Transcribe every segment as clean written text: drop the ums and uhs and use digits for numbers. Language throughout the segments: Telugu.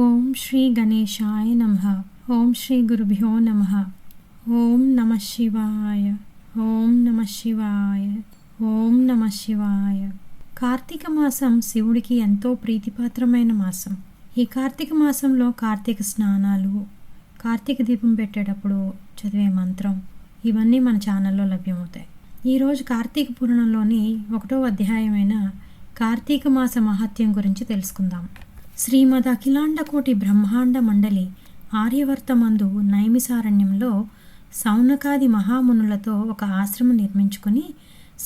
ఓం శ్రీ గణేశాయ నమః. ఓం శ్రీ గురుభ్యో నమః. ఓం నమః శివాయ. ఓం నమః శివాయ. ఓం నమః శివాయ. కార్తీక మాసం శివుడికి ఎంతో ప్రీతిపాత్రమైన మాసం. ఈ కార్తీక మాసంలో కార్తీక స్నానాలు, కార్తీక దీపం పెట్టేటప్పుడు చదివే మంత్రం ఇవన్నీ మన ఛానల్లో లభ్యమవుతాయి. ఈరోజు కార్తీక పురాణంలోని 1వ అధ్యాయమైన కార్తీక మాస మహత్యం గురించి తెలుసుకుందాం. శ్రీమద్ అఖిలాండకోటి బ్రహ్మాండ మండలి ఆర్యవర్తమందు నైమిసారణ్యంలో సౌనకాది మహామునులతో ఒక ఆశ్రమం నిర్మించుకొని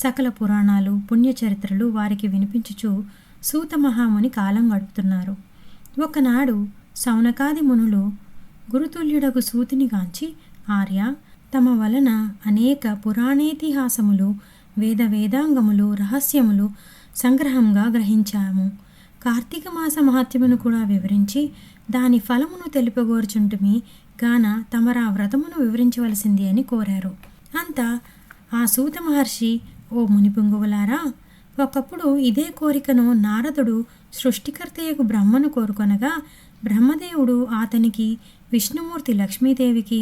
సకల పురాణాలు పుణ్యచరిత్రలు వారికి వినిపించుచు సూత మహాముని కాలం గడుపుతున్నారు. ఒకనాడు సౌనకాది మునులు గురుతుల్యుడకు సూతిని గాంచి, ఆర్య, తమ వలన అనేక పురాణేతిహాసములు వేదాంగములు రహస్యములు సంగ్రహంగా గ్రహించాము. కార్తీక మాస మహత్యమును కూడా వివరించి దాని ఫలమును తెలుపగోర్చుంటుమి గాన తమరా వ్రతమును వివరించవలసింది అని కోరారు. అంతా ఆ సూత మహర్షి, ఓ మునిపుంగువులారా, ఒకప్పుడు ఇదే కోరికను నారదుడు సృష్టికర్తయ్యకు బ్రహ్మను కోరుకొనగా బ్రహ్మదేవుడు అతనికి విష్ణుమూర్తి లక్ష్మీదేవికి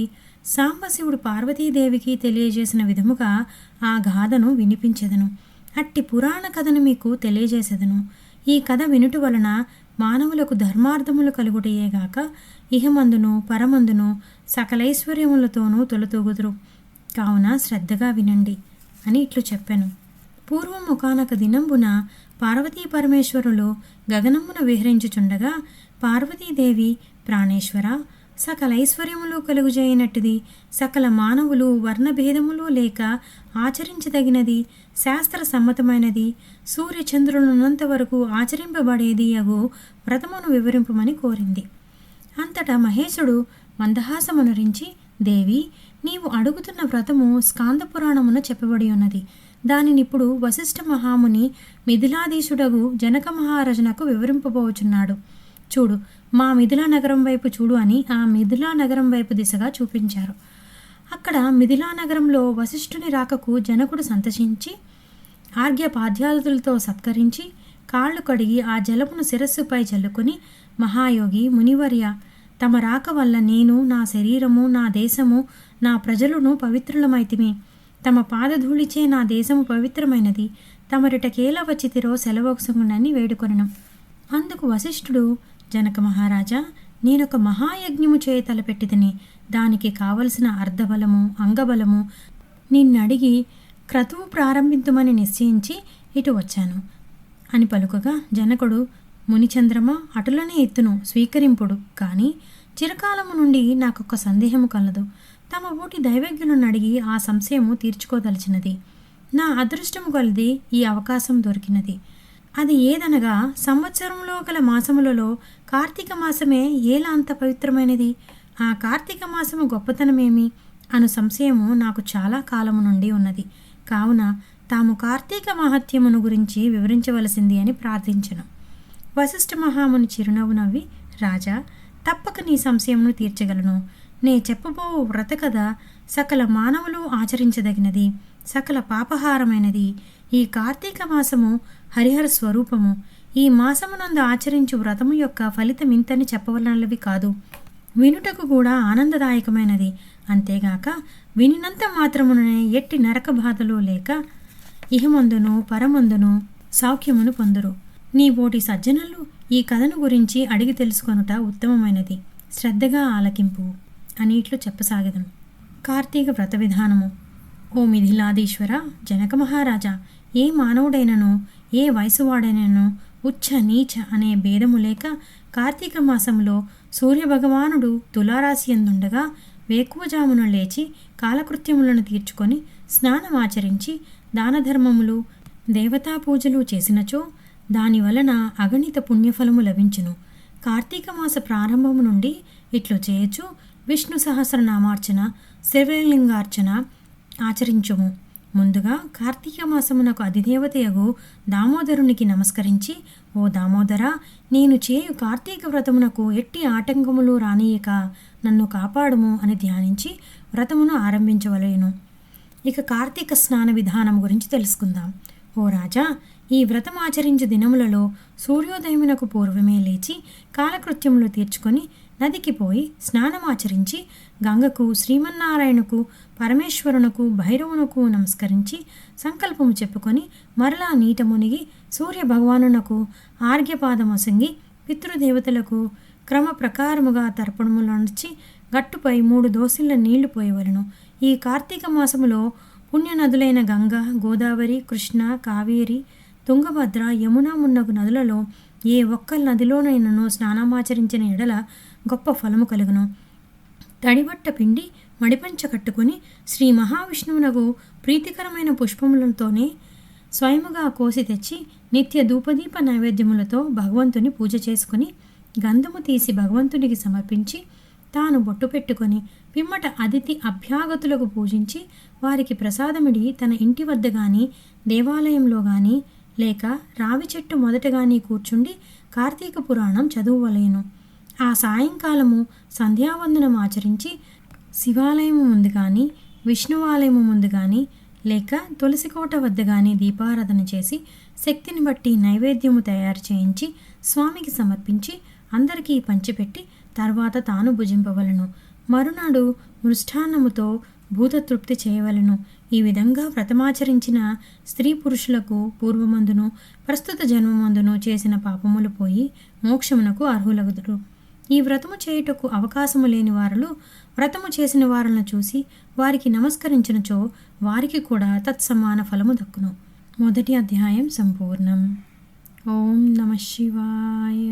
సాంబశివుడు పార్వతీదేవికి తెలియజేసిన విధముగా ఆ గాథను వినిపించెదను. అట్టి పురాణ కథను మీకు తెలియజేసేదను. ఈ కథ వినుట వలన మానవులకు ధర్మార్థములు కలుగుటయేగాక ఇహమందును పరమందును సకలైశ్వర్యములతోనూ తొలతూగుదురు. కావున శ్రద్ధగా వినండి అని ఇట్లు చెప్పాను. పూర్వం ఒకానొక దినంబున పార్వతీ పరమేశ్వరులు గగనమున విహరించుచుండగా పార్వతీదేవి, ప్రాణేశ్వర, సకలైశ్వర్యములు కలుగుజేయనట్టుది, సకల మానవులు వర్ణభేదములు లేక ఆచరించదగినది, శాస్త్ర సమ్మతమైనది, సూర్యచంద్రులున్నంత వరకు ఆచరింపబడేది అగు వ్రతమును వివరింపమని కోరింది. అంతటా మహేశుడు మందహాసమునరించి, దేవి, నీవు అడుగుతున్న వ్రతము స్కాంద పురాణమున చెప్పబడి ఉన్నది. దానినిప్పుడు వశిష్ఠ మహాముని మిథిలాధీశుడగు జనక మహారాజునకు వివరింపబోచున్నాడు. చూడు, మా మిథిలా నగరం వైపు చూడు అని ఆ మిథిలా నగరం వైపు దిశగా చూపించారు. అక్కడ మిథిలా నగరంలో వశిష్ఠుని రాకకు జనకుడు సంతసించి ఆర్ఘ్యపాద్యాదులతో సత్కరించి కాళ్ళు కడిగి ఆ జలమును శిరస్సుపై చల్లుకొని, మహాయోగి మునివర్య, తమ రాక వల్ల నేను, నా శరీరము, నా దేశము, నా ప్రజలను పవిత్రులమైతిమి. తమ పాదధూళిచే నా దేశము పవిత్రమైనది. తమరిటకేలా వచ్చితిరో సెలవొకసగుండని వేడుకొనెను. అందుకు వశిష్ఠుడు, జనక మహారాజా, నేనొక మహాయజ్ఞము చేయ తలపెట్టిదని, దానికి కావలసిన అర్ధబలము అంగబలము నిన్నడిగి క్రతువు ప్రారంభింతుమని నిశ్చయించి ఇటు వచ్చాను అని పలుకగా, జనకుడు, మునిచంద్రమ, అటులనే ఎత్తును స్వీకరింపుడు. కానీ చిరకాలము నుండి నాకొక సందేహము కలదు. తమ ఊటి దైవజ్ఞులను అడిగి ఆ సంశయము తీర్చుకోదలిచినది. నా అదృష్టము కొలది ఈ అవకాశం దొరికినది. అది ఏదనగా, సంవత్సరంలో గల మాసములలో కార్తీక మాసమే ఏలా అంత పవిత్రమైనది? ఆ కార్తీక మాసము గొప్పతనమేమి అను సంశయము నాకు చాలా కాలము నుండి ఉన్నది. కావున తాము కార్తీక మహత్యమును గురించి వివరించవలసింది అని ప్రార్థించను. వశిష్ఠ మహాముని చిరునవ్వు నవ్వి, రాజా, తప్పక నీ సంశయమును తీర్చగలను. నే చెప్పబో వ్రత కథ సకల మానవులు ఆచరించదగినది, సకల పాపహారమైనది. ఈ కార్తీక మాసము హరిహర స్వరూపము. ఈ మాసమునందు ఆచరించు వ్రతము యొక్క ఫలితం ఇంతని చెప్పవలనవి కాదు, వినుటకు కూడా ఆనందదాయకమైనది. అంతేగాక వినినంత మాత్రముననే ఎట్టి నరక బాధలు లేక ఇహమందును పరమందును సౌఖ్యమును పొందురు. నీ బోటి సజ్జనులు ఈ కథను గురించి అడిగి తెలుసుకొనుట ఉత్తమమైనది. శ్రద్ధగా ఆలకింపు అని ఇట్లు చెప్పసాగెదను. కార్తీక వ్రత విధానము. ఓ మిథిలాధీశ్వర, జనక మహారాజా, ఏ మానవుడైనను ఏ వయసువాడైనను ఉచ్చ నీచ అనే భేదము లేక కార్తీక మాసంలో సూర్యభగవానుడు తులారాశి యందుండగా వేకువజామున లేచి కాలకృత్యములను తీర్చుకొని స్నానమాచరించి దానధర్మములు దేవతా పూజలు చేసినచో దాని వలన అగణిత పుణ్యఫలము లభించును. కార్తీక మాస ప్రారంభము నుండి ఇట్లు చేయొచ్చు. విష్ణు సహస్రనామార్చన, శివలింగార్చన ఆచరించుము. ముందుగా కార్తీక మాసమునకు అధిదేవతయగు దామోదరునికి నమస్కరించి, ఓ దామోదర, నేను చేయు కార్తీక వ్రతమునకు ఎట్టి ఆటంకములు రానియక నన్ను కాపాడుము అని ధ్యానించి వ్రతమును ఆరంభించవలెను. ఇక కార్తీక స్నాన విధానం గురించి తెలుసుకుందాం. ఓ రాజా, ఈ వ్రతం ఆచరించు దినములలో సూర్యోదయమునకు పూర్వమే లేచి కాలకృత్యములు తీర్చుకొని నదికి పోయి స్నానమాచరించి గంగకు, శ్రీమన్నారాయణకు, పరమేశ్వరునకు, భైరవునకు నమస్కరించి సంకల్పము చెప్పుకొని మరలా నీట మునిగి సూర్య భగవానునకు ఆర్ఘ్యపాదమొసంగి పితృదేవతలకు క్రమ ప్రకారముగా తర్పణములొనర్చి గట్టుపై 3 దోసిళ్ల నీళ్లు పోయవలను. ఈ కార్తీక మాసములో పుణ్యనదులైన గంగ, గోదావరి, కృష్ణ, కావేరి, తుంగభద్ర, యమున మున్నగు నదులలో ఏ ఒక్క నదిలోనైనను స్నానమాచరించిన ఎడల గొప్ప ఫలము కలుగును. తడిబట్ట పిండి మడిపంచ కట్టుకొని శ్రీ మహావిష్ణువునకు ప్రీతికరమైన పుష్పములతోనే స్వయముగా కోసి తెచ్చి నిత్య ధూపదీప నైవేద్యములతో భగవంతుని పూజ చేసుకుని గంధము తీసి భగవంతునికి సమర్పించి తాను బొట్టు పెట్టుకొని పిమ్మట అతిథి అభ్యాగతులకు పూజించి వారికి ప్రసాదమిడి తన ఇంటి వద్ద గాని, దేవాలయంలో గాని, లేక రావి చెట్టు మొదట గాని కూర్చుండి కార్తీక పురాణం చదువువలేను. ఆ సాయంకాలము సంధ్యావందనం ఆచరించి శివాలయము ముందు కానీ, విష్ణువాలయము ముందు కానీ, లేక తులసికోట వద్ద కానీ దీపారాధన చేసి శక్తిని బట్టి నైవేద్యము తయారు చేయించి స్వామికి సమర్పించి అందరికీ పంచిపెట్టి తర్వాత తాను భుజింపవలను. మరునాడు మృష్టాన్నముతో భూతతృప్తి చేయవలను. ఈ విధంగా వ్రతమాచరించిన స్త్రీ పురుషులకు పూర్వమందును ప్రస్తుత జన్మమందును చేసిన పాపములు పోయి మోక్షమునకు అర్హులగుదురు. ఈ వ్రతము చేయుటకు అవకాశము లేని వారులు వ్రతము చేసిన వారులను చూసి వారికి నమస్కరించినచో వారికి కూడా తత్సమాన ఫలము దక్కును. 1వ అధ్యాయం సంపూర్ణం. ఓం నమః శివాయ.